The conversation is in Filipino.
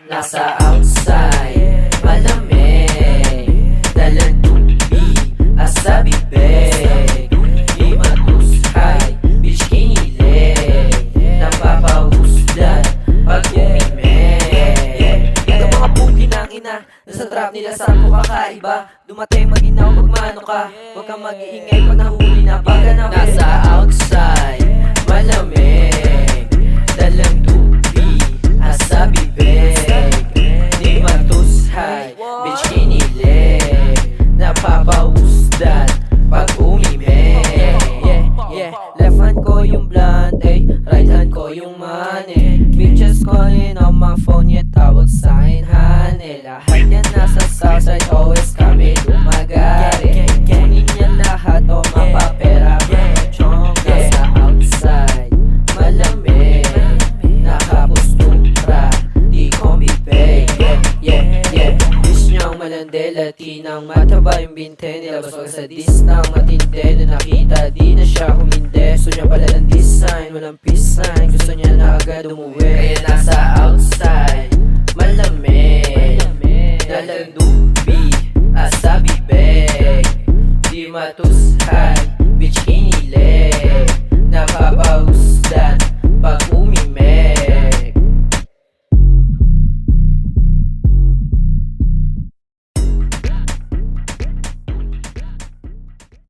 Nasa outside, malamig, dalang tubig, asa bibig, di matushay, bitch kinilig, napapahusdan pag umimik. Ito mga pugi ng ina, nasa trap nila sa kakaiba. Dumating maginaw magmano ka, huwag kang mag-iingay pag nahuli na pagka na. Nasa outside, malamig, dalang tubig, asa bibig, di matushay, bitch kinilig, napapahusdan pag umimik. Left hand ko yung blunt, right hand ko yung money. Bitches calling on my phone, yeah, tawag sa'kin honey. Lahat yan nasa southside, always kami lumagari. Kunin yan lahat o mapapera chong. Nasa outside, malamig, nakapustura, di ko bibig. Wish niyang malandi, latinang mataba yung binte. Nilabas wag sa distang matindi, na nakita di na siya humindi. Gusto niya pala ng design,